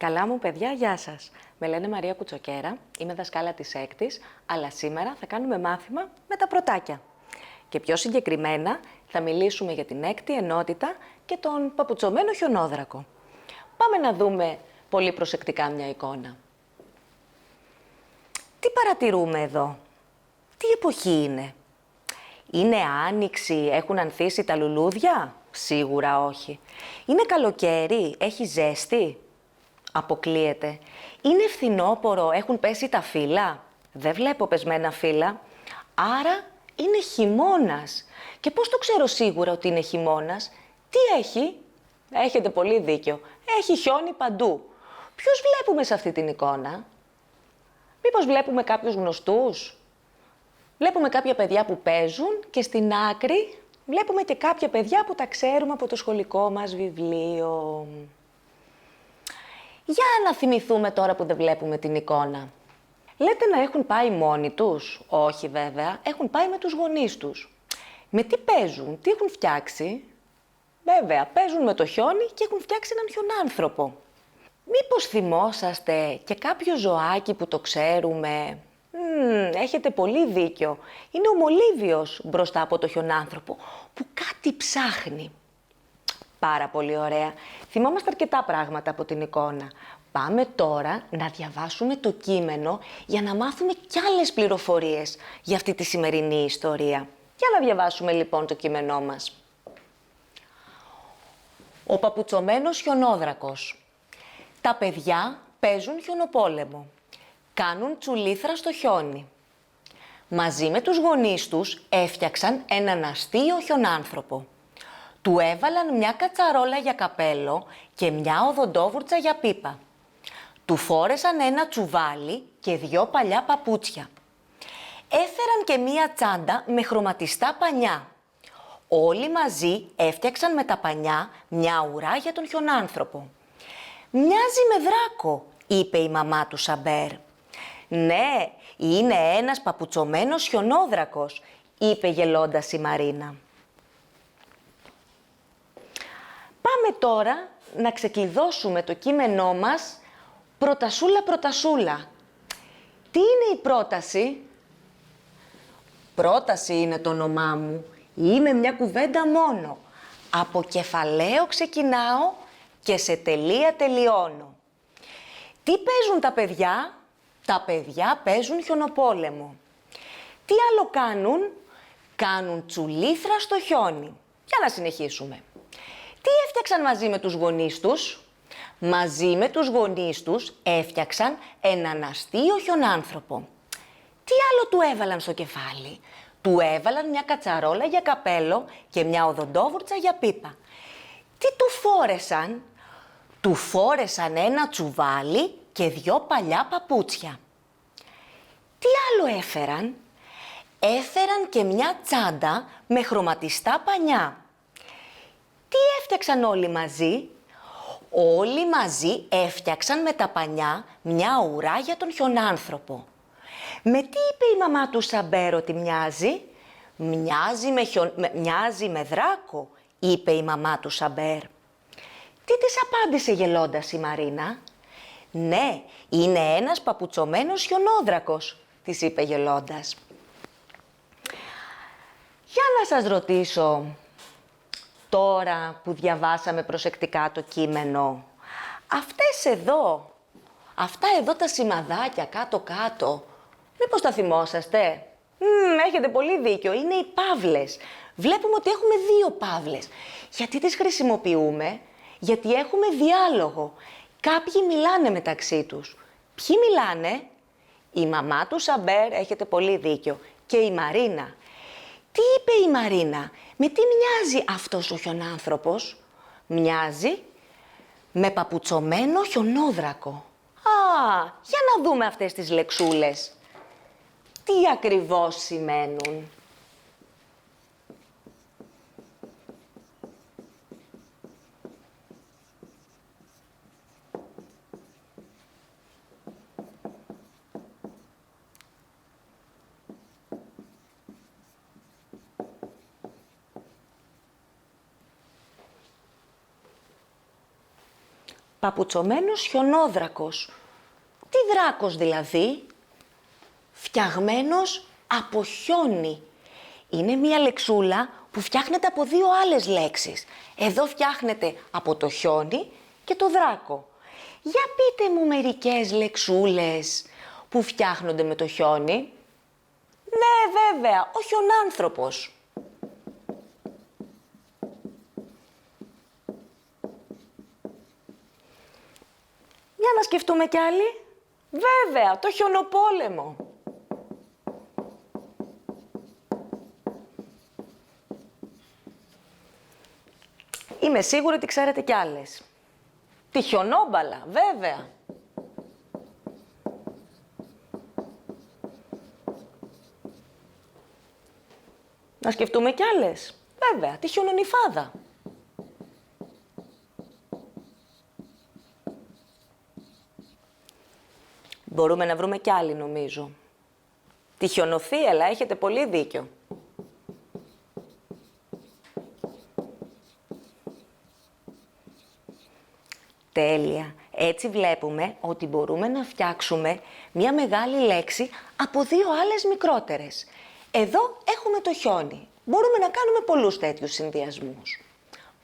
Καλά μου παιδιά, γεια σας. Με λένε Μαρία Κουτσοκέρα, είμαι δασκάλα της έκτης, αλλά σήμερα θα κάνουμε μάθημα με τα πρωτάκια. Και πιο συγκεκριμένα θα μιλήσουμε για την έκτη ενότητα και τον παπουτσωμένο χιονόδρακο. Πάμε να δούμε πολύ προσεκτικά μια εικόνα. Τι παρατηρούμε εδώ? Τι εποχή είναι? Είναι άνοιξη, έχουν ανθίσει τα λουλούδια? Σίγουρα όχι. Είναι καλοκαίρι, έχει ζέστη? Αποκλείεται. Είναι φθινόπωρο, έχουν πέσει τα φύλλα? Δεν βλέπω πεσμένα φύλλα. Άρα είναι χειμώνας. Και πώς το ξέρω σίγουρα ότι είναι χειμώνας? Τι έχει? Έχετε πολύ δίκιο. Έχει χιόνι παντού. Ποιους βλέπουμε σε αυτή την εικόνα? Μήπως βλέπουμε κάποιους γνωστούς? Βλέπουμε κάποια παιδιά που παίζουν και στην άκρη βλέπουμε και κάποια παιδιά που τα ξέρουμε από το σχολικό μας βιβλίο. Για να θυμηθούμε τώρα που δεν βλέπουμε την εικόνα. Λέτε να έχουν πάει μόνοι τους? Όχι βέβαια, έχουν πάει με τους γονείς τους. Με τι παίζουν, τι έχουν φτιάξει? Βέβαια, παίζουν με το χιόνι και έχουν φτιάξει έναν χιονάνθρωπο. Μήπως θυμόσαστε και κάποιο ζωάκι που το ξέρουμε? Έχετε πολύ δίκιο. Είναι ο Μολύβιος μπροστά από το χιονάνθρωπο που κάτι ψάχνει. Πάρα πολύ ωραία. Θυμόμαστε αρκετά πράγματα από την εικόνα. Πάμε τώρα να διαβάσουμε το κείμενο για να μάθουμε κι άλλες πληροφορίες για αυτή τη σημερινή ιστορία. Για να διαβάσουμε λοιπόν το κείμενό μας. Ο παπουτσωμένος χιονόδρακος. Τα παιδιά παίζουν χιονοπόλεμο. Κάνουν τσουλήθρα στο χιόνι. Μαζί με τους γονείς τους έφτιαξαν έναν αστείο χιονάνθρωπο. Του έβαλαν μια κατσαρόλα για καπέλο και μια οδοντόβουρτσα για πίπα. Του φόρεσαν ένα τσουβάλι και 2 παλιά παπούτσια. Έφεραν και μια τσάντα με χρωματιστά πανιά. Όλοι μαζί έφτιαξαν με τα πανιά μια ουρά για τον χιονάνθρωπο. «Μοιάζει με δράκο», είπε η μαμά του Σαμπέρ. «Ναι, είναι ένας παπουτσωμένος χιονόδρακος», είπε γελώντας η Μαρίνα. Πάμε τώρα να ξεκλειδώσουμε το κείμενό μας πρωτασούλα. Τι είναι η πρόταση? Πρόταση είναι το όνομά μου. Είμαι μια κουβέντα μόνο. Από κεφαλαίο ξεκινάω και σε τελεία τελειώνω. Τι παίζουν τα παιδιά? Τα παιδιά παίζουν χιονοπόλεμο. Τι άλλο κάνουν? Κάνουν τσουλήθρα στο χιόνι. Για να συνεχίσουμε. Τι έφτιαξαν μαζί με τους γονείς τους? Μαζί με τους γονείς τους έφτιαξαν έναν αστείο χιονάνθρωπο. Τι άλλο του έβαλαν στο κεφάλι? Του έβαλαν μια κατσαρόλα για καπέλο και μια οδοντόβουρτσα για πίπα. Τι του φόρεσαν? Του φόρεσαν ένα τσουβάλι και 2 παλιά παπούτσια. Τι άλλο έφεραν? Έφεραν και μια τσάντα με χρωματιστά πανιά. Τι έφτιαξαν όλοι μαζί? Όλοι μαζί έφτιαξαν με τα πανιά μια ουρά για τον χιονάνθρωπο. Με τι είπε η μαμά του Σαμπέρ ότι μοιάζει? Μοιάζει με δράκο, είπε η μαμά του Σαμπέρ. Τι της απάντησε γελώντας η Μαρίνα? Ναι, είναι ένας παπουτσωμένος χιονόδρακος, της είπε γελώντας. Για να σας ρωτήσω, τώρα που διαβάσαμε προσεκτικά το κείμενο, αυτά εδώ τα σημαδάκια κάτω-κάτω, μήπως τα θυμόσαστε? Έχετε πολύ δίκιο, είναι οι παύλες. Βλέπουμε ότι έχουμε 2 παύλες. Γιατί τις χρησιμοποιούμε? Γιατί έχουμε διάλογο. Κάποιοι μιλάνε μεταξύ τους. Ποιοι μιλάνε? Η μαμά του Σαμπέρ, έχετε πολύ δίκιο, και η Μαρίνα. Τι είπε η Μαρίνα? Με τι μοιάζει αυτός ο χιονάνθρωπος? Μοιάζει με παπουτσωμένο χιονόδρακο. Για να δούμε αυτές τις λεξούλες. Τι ακριβώς σημαίνουν? Παπουτσωμένος χιονόδρακος. Τι δράκος δηλαδή? Φτιαγμένος από χιόνι. Είναι μία λεξούλα που φτιάχνεται από δύο άλλες λέξεις. Εδώ φτιάχνεται από το χιόνι και το δράκο. Για πείτε μου μερικές λεξούλες που φτιάχνονται με το χιόνι. Ναι, βέβαια, ο χιονάνθρωπος. Για να σκεφτούμε κι άλλοι. Βέβαια, το χιονοπόλεμο. Είμαι σίγουρη ότι ξέρετε κι άλλες. Τη χιονόμπαλα, βέβαια. Να σκεφτούμε κι άλλες. Βέβαια, τη χιονονυφάδα. Μπορούμε να βρούμε κι άλλη, νομίζω. Τη χιονοθύελλα, έχετε πολύ δίκιο. Τέλεια. Έτσι βλέπουμε ότι μπορούμε να φτιάξουμε μια μεγάλη λέξη από δύο άλλες μικρότερες. Εδώ έχουμε το χιόνι. Μπορούμε να κάνουμε πολλούς τέτοιους συνδυασμούς.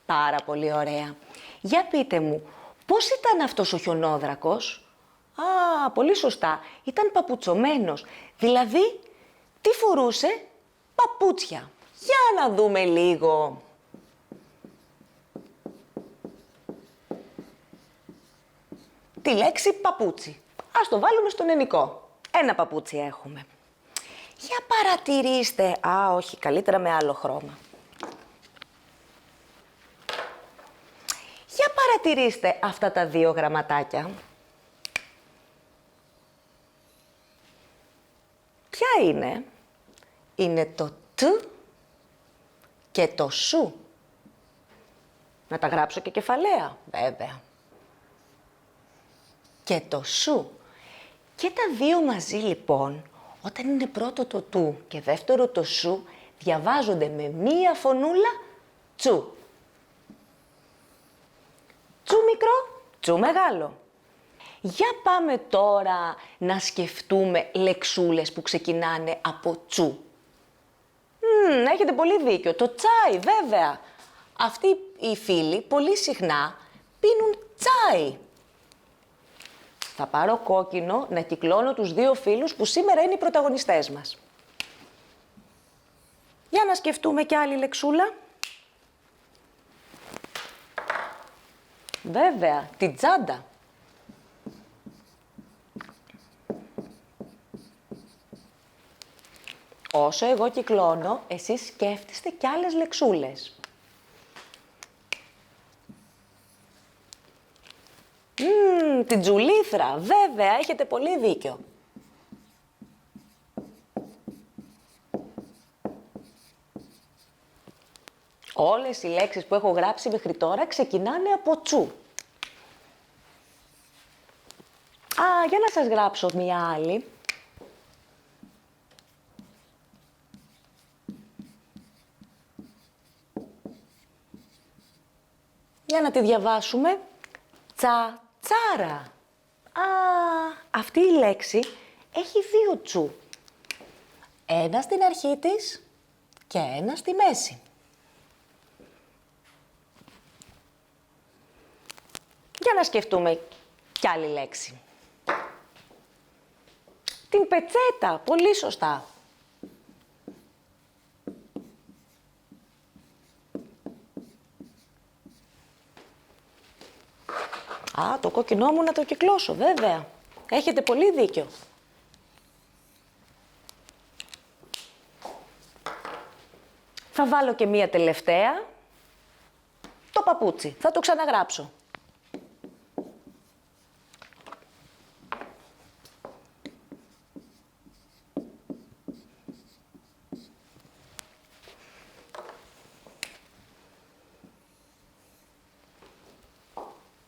Πάρα πολύ ωραία. Για πείτε μου, πώς ήταν αυτός ο χιονόδρακος? Α, πολύ σωστά. Ήταν παπουτσωμένος. Δηλαδή, τι φορούσε? Παπούτσια. Για να δούμε λίγο. Τη λέξη παπούτσι. Ας το βάλουμε στον ενικό. Ένα παπούτσι έχουμε. Για παρατηρήστε. Α, όχι, καλύτερα με άλλο χρώμα. Για παρατηρήστε αυτά τα δύο γραμματάκια. Ποια είναι? Είναι το τ και το σου. Να τα γράψω και κεφαλαία, βέβαια. Και το σου. Και τα δύο μαζί λοιπόν, όταν είναι πρώτο το του και δεύτερο το σου, διαβάζονται με μία φωνούλα τσου. Τσου μικρό, τσου μεγάλο. Για πάμε τώρα να σκεφτούμε λεξούλες που ξεκινάνε από τσου. Έχετε πολύ δίκιο. Το τσάι, βέβαια. Αυτοί οι φίλοι πολύ συχνά πίνουν τσάι. Θα πάρω κόκκινο να κυκλώνω τους δύο φίλους που σήμερα είναι οι πρωταγωνιστές μας. Για να σκεφτούμε κι άλλη λεξούλα. Βέβαια, την τσάντα. Όσο εγώ κυκλώνω, εσείς σκέφτεστε κι άλλες λεξούλες. Την τζουλήθρα, βέβαια, έχετε πολύ δίκιο. Όλες οι λέξεις που έχω γράψει μέχρι τώρα ξεκινάνε από τσου. Για να σας γράψω μία άλλη. Για να τη διαβάσουμε. Τσάρα. Αυτή η λέξη έχει δύο τσου. Ένα στην αρχή της και ένα στη μέση. Για να σκεφτούμε κι άλλη λέξη. Την πετσέτα, πολύ σωστά. Το κόκκινό μου να το κυκλώσω, βέβαια. Έχετε πολύ δίκιο. Θα βάλω και μία τελευταία. Το παπούτσι. Θα το ξαναγράψω.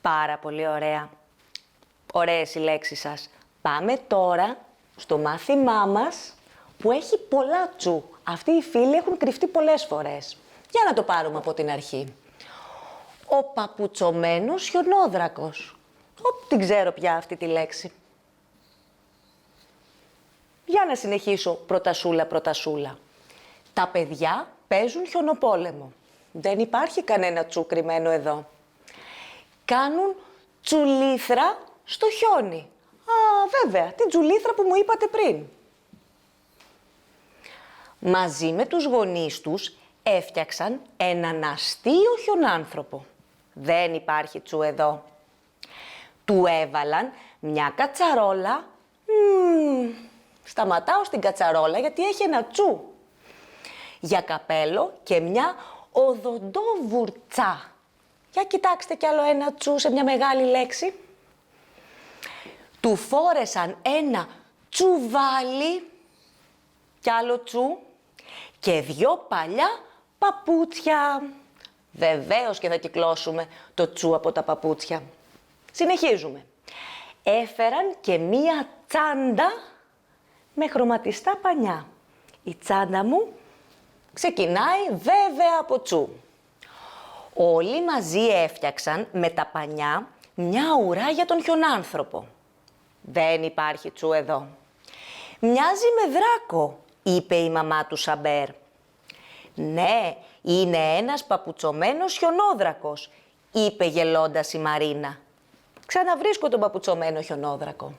Πάρα πολύ ωραία. Ωραίες οι λέξεις σας. Πάμε τώρα στο μάθημά μας που έχει πολλά τσου. Αυτοί οι φίλοι έχουν κρυφτεί πολλές φορές. Για να το πάρουμε από την αρχή. Ο παπουτσωμένος χιονόδρακος. Την ξέρω πια αυτή τη λέξη. Για να συνεχίσω πρωτασούλα. Τα παιδιά παίζουν χιονοπόλεμο. Δεν υπάρχει κανένα τσου κρυμμένο εδώ. Κάνουν τσουλήθρα στο χιόνι. Βέβαια, την τσουλήθρα που μου είπατε πριν. Μαζί με τους γονείς τους έφτιαξαν έναν αστείο χιονάνθρωπο. Δεν υπάρχει τσου εδώ. Του έβαλαν μια κατσαρόλα. Σταματάω στην κατσαρόλα γιατί έχει ένα τσου. Για καπέλο και μια οδοντόβουρτσα. Για κοιτάξτε κι άλλο ένα τσου σε μια μεγάλη λέξη. Του φόρεσαν ένα τσουβάλι, κι άλλο τσου, και 2 παλιά παπούτσια. Βεβαίως και θα κυκλώσουμε το τσου από τα παπούτσια. Συνεχίζουμε. Έφεραν και μία τσάντα με χρωματιστά πανιά. Η τσάντα μου ξεκινάει βέβαια από τσου. Όλοι μαζί έφτιαξαν με τα πανιά μια ουρά για τον χιονάνθρωπο. Δεν υπάρχει τσου εδώ. Μοιάζει με δράκο, είπε η μαμά του Σαμπέρ. Ναι, είναι ένας παπουτσωμένος χιονόδρακος, είπε γελώντας η Μαρίνα. Ξαναβρίσκω τον παπουτσωμένο χιονόδρακο.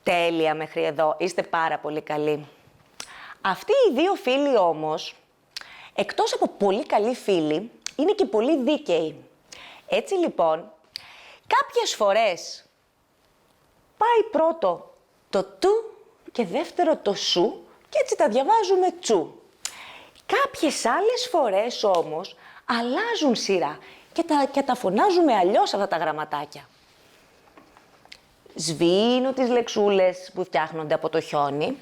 Τέλεια μέχρι εδώ, είστε πάρα πολύ καλοί. Αυτοί οι 2 φίλοι όμως, εκτός από πολύ καλοί φίλοι, είναι και πολύ δίκαιοι. Έτσι λοιπόν, κάποιες φορές πάει πρώτο το του και δεύτερο το σου και έτσι τα διαβάζουμε τσου. Κάποιες άλλες φορές όμως αλλάζουν σειρά και τα φωνάζουμε αλλιώς αυτά τα γραμματάκια. Σβήνω τις λεξούλες που φτιάχνονται από το χιόνι.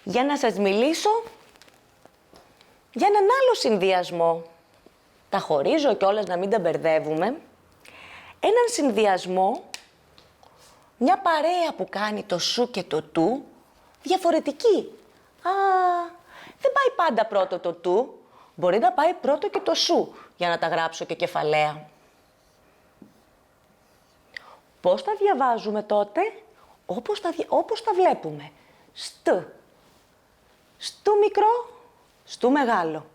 Για να σας μιλήσω για έναν άλλο συνδυασμό. Τα χωρίζω κιόλας να μην τα μπερδεύουμε. Έναν συνδυασμό, μια παρέα που κάνει το σου και το του, διαφορετική. Δεν πάει πάντα πρώτο το του, μπορεί να πάει πρώτο και το σου, για να τα γράψω και κεφαλαία. Πώς τα διαβάζουμε τότε? Όπως τα βλέπουμε. Στου μικρό, στου μεγάλο.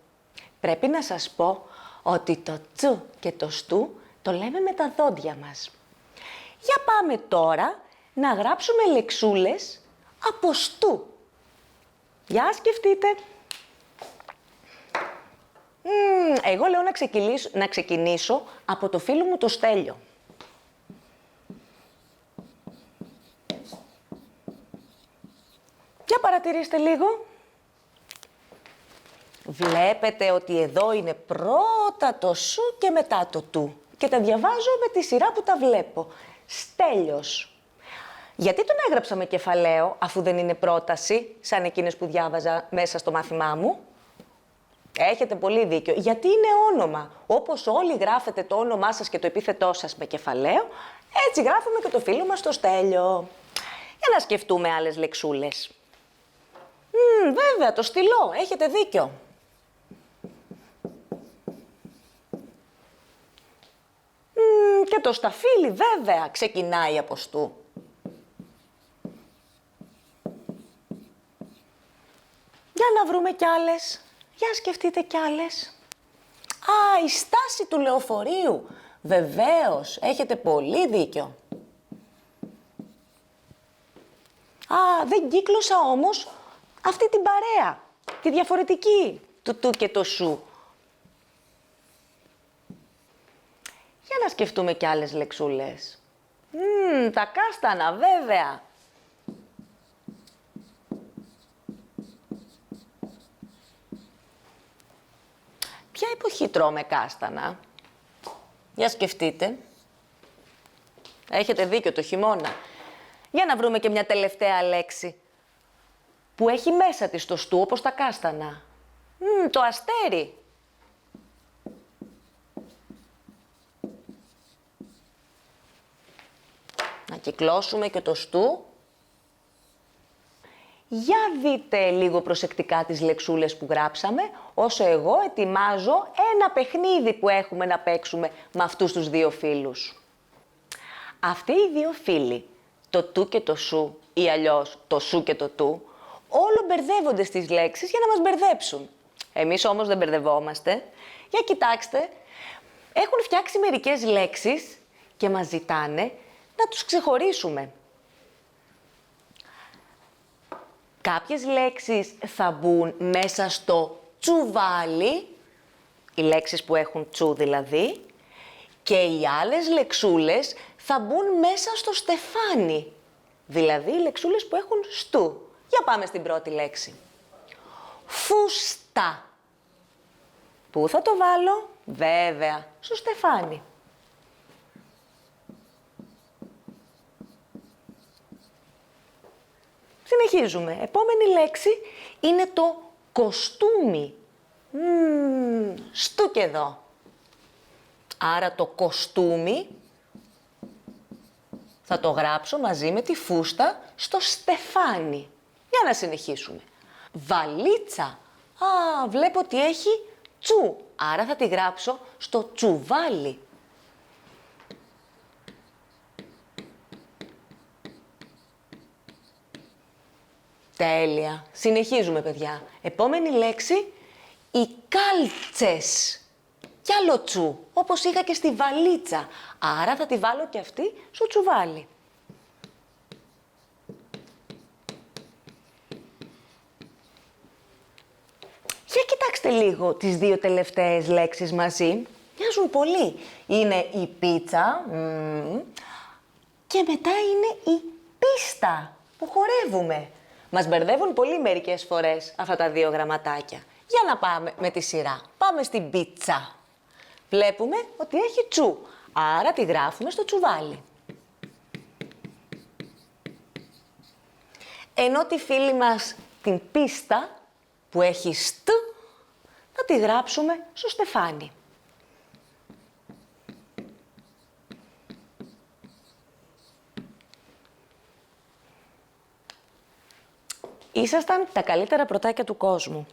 Πρέπει να σας πω ότι το τσου και το στου το λέμε με τα δόντια μας. Για πάμε τώρα να γράψουμε λεξούλες από στου. Για σκεφτείτε. Εγώ λέω να ξεκινήσω από το φίλο μου το Στέλιο. Για παρατηρήστε λίγο. Βλέπετε ότι εδώ είναι πρώτα το σου και μετά το του. Και τα διαβάζω με τη σειρά που τα βλέπω. Στέλιος. Γιατί τον έγραψα με κεφαλαίο, αφού δεν είναι πρόταση, σαν εκείνες που διάβαζα μέσα στο μάθημά μου? Έχετε πολύ δίκιο. Γιατί είναι όνομα. Όπως όλοι γράφετε το όνομά σας και το επίθετό σας με κεφαλαίο, έτσι γράφουμε και το φίλο μας το Στέλιο. Για να σκεφτούμε άλλες λεξούλες. Βέβαια, το στυλό. Έχετε δίκιο. Και το σταφύλι, βέβαια, ξεκινάει από στου. Για να βρούμε κι άλλες. Για σκεφτείτε κι άλλες. Η στάση του λεωφορείου. Βεβαίως, έχετε πολύ δίκιο. Δεν κύκλωσα όμως αυτή την παρέα. Τη διαφορετική του του και το σου. Για να σκεφτούμε κι άλλες λεξούλες. Τα κάστανα, βέβαια. Ποια εποχή τρώμε κάστανα? Για σκεφτείτε. Έχετε δίκιο, το χειμώνα. Για να βρούμε και μια τελευταία λέξη που έχει μέσα της το στου, όπως τα κάστανα. Το αστέρι. Να κυκλώσουμε και το στου. Για δείτε λίγο προσεκτικά τις λεξούλες που γράψαμε, όσο εγώ ετοιμάζω ένα παιχνίδι που έχουμε να παίξουμε με αυτούς τους δύο φίλους. Αυτοί οι δύο φίλοι, το του και το σου ή αλλιώς το σου και το του, όλο μπερδεύονται στις λέξεις για να μας μπερδέψουν. Εμείς όμως δεν μπερδευόμαστε. Για κοιτάξτε, έχουν φτιάξει μερικές λέξεις και μας ζητάνε να τους ξεχωρίσουμε. Κάποιες λέξεις θα μπουν μέσα στο τσουβάλι, οι λέξεις που έχουν τσου δηλαδή, και οι άλλες λεξούλες θα μπουν μέσα στο στεφάνι, δηλαδή οι λεξούλες που έχουν στου. Για πάμε στην πρώτη λέξη. Φούστα. Πού θα το βάλω? Βέβαια, στο στεφάνι. Συνεχίζουμε. Επόμενη λέξη είναι το κοστούμι. Στου και εδώ. Άρα το κοστούμι θα το γράψω μαζί με τη φούστα στο στεφάνι. Για να συνεχίσουμε. Βαλίτσα. Βλέπω ότι έχει τσου. Άρα θα τη γράψω στο τσουβάλι. Τέλεια. Συνεχίζουμε, παιδιά. Επόμενη λέξη, οι κάλτσες. Κι άλλο τσου, όπως είχα και στη βαλίτσα. Άρα θα τη βάλω και αυτή στο τσουβάλι. Για κοιτάξτε λίγο τις δύο τελευταίες λέξεις μαζί. Μοιάζουν πολύ. Είναι η πίτσα και μετά είναι η πίστα που χορεύουμε. Μας μπερδεύουν πολύ μερικές φορές αυτά τα δύο γραμματάκια. Για να πάμε με τη σειρά. Πάμε στην πίτσα. Βλέπουμε ότι έχει τσου, άρα τη γράφουμε στο τσουβάλι. Ενώ τη φίλη μας την πίστα που έχει στ, θα τη γράψουμε στο στεφάνι. Ήσασταν τα καλύτερα πρωτάκια του κόσμου.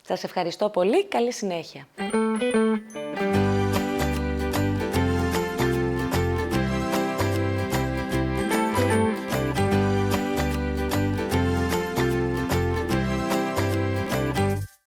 Σας ευχαριστώ πολύ. Καλή συνέχεια.